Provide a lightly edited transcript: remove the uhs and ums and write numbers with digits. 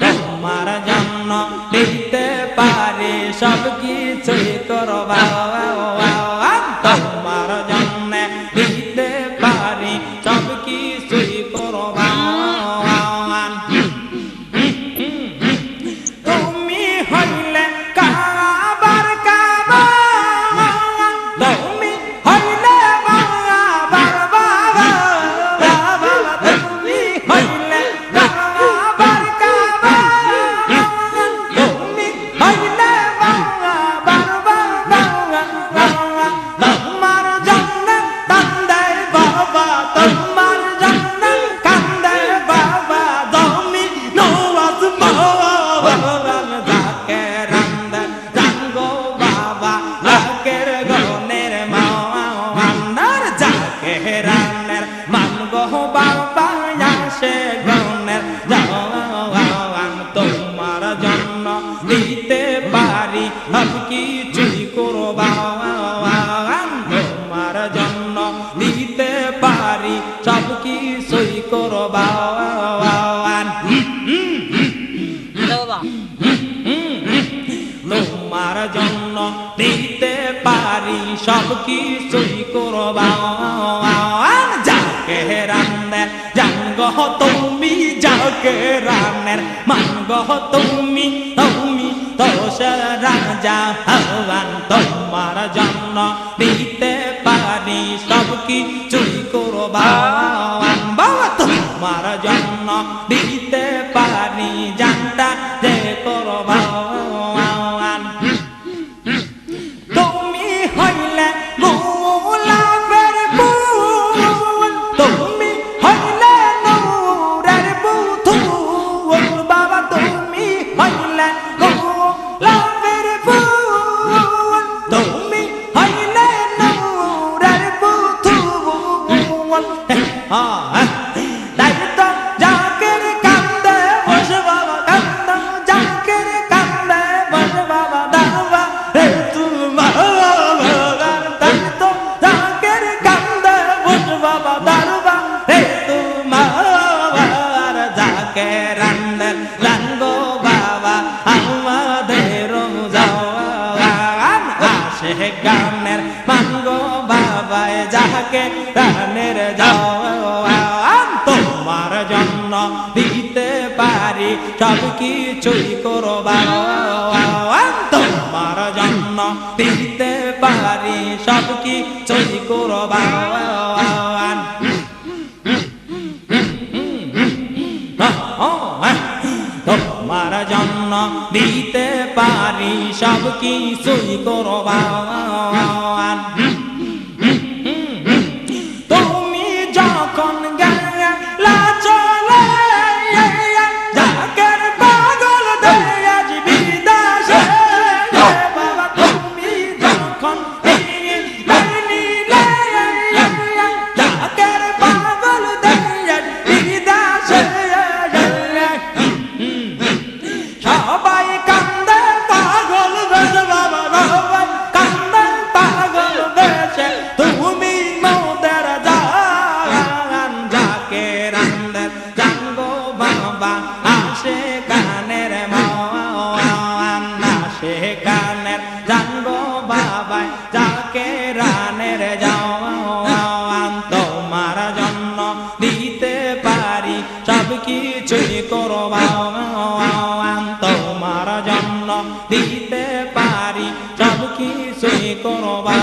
তোমার জন্য দিতে পারি সব কিছুই করবা তোমার জন্য দিতে পারি সব কিছুই করবা তুমি হইলে কাবার কাবা তুমি হইলে বাবার বাবা তুমি হইলে কাবার কাবা তুমি হইলে বাবার বাবা তোমার জন্য কান্দে বাবা তোমার জন্য কান্দে বাবা তুমি নওয়াজ বাবা যাকে রান্দে জানগো বাবা লাকের গনের মাওয়ান্নার যাকে রান্নের মানগো বাবা আসে গনের যাওয়ান তোমার জন্য দিতে পারি সব কিছুই করবা তোমার জন্য দিতে পারি সব কিছুই করবা তোমার জন্য দিতে পারি সব কিছুই করবা যাকে রান্নের জানগো তুমি যাকে রান্নের মানগো তুমি তুমি তো রাজা হওয়ান তোমার জন্য দিতে পারি সব কিছুই করবা বাবা তোমার জন্য দিতে পারি জানটা যে করবা তুমি হইলে গোলাপের ফুল তুমি হইলে নূরের পুতুল বাবা তুমি হইলে গোলাপের ফুল তুমি হইলে নূরের পুতুল তাই তো জাকের কান্দে বসে বাবা কান্দে জাকের কান্দে বসে বাবা দাবা রে তোমার তাই তো জাকের কান্দে বসে বাবা দাবা রে তোমার যাকে রান্নার রাঙ্গো বাবা আমাদের যাওয়ান আসে গানের মাঙ্গো বাবা যাকে রানের যাওয়ান তোমার জন্য দিতে পারি সব কিছুই করবা তোমার জন্য দিতে পারি সব কিছুই করবা তোমার জন্য দিতে পারি সব কিছুই করবা তুমি যখন গেলা চলে যাকের পাগল দেয়া বিদাসে বাবা তুমি যখন যাকের পাগল দেয়া বিদাসে সবাই কান্দে পাগল বেশে বাবা সবাই কান্দে পাগল বেশে তুমি মোদের জান যাকে রান্দের জানগো বাবা আসে গানের মাওয়ান আসে গানের জানগো বাবা যাকে রানের যাওয়ান তোমার জন্য দিতে পারি সব কিছুই করবা তোমার জন্য দিতে পারি সব কিছুই করবা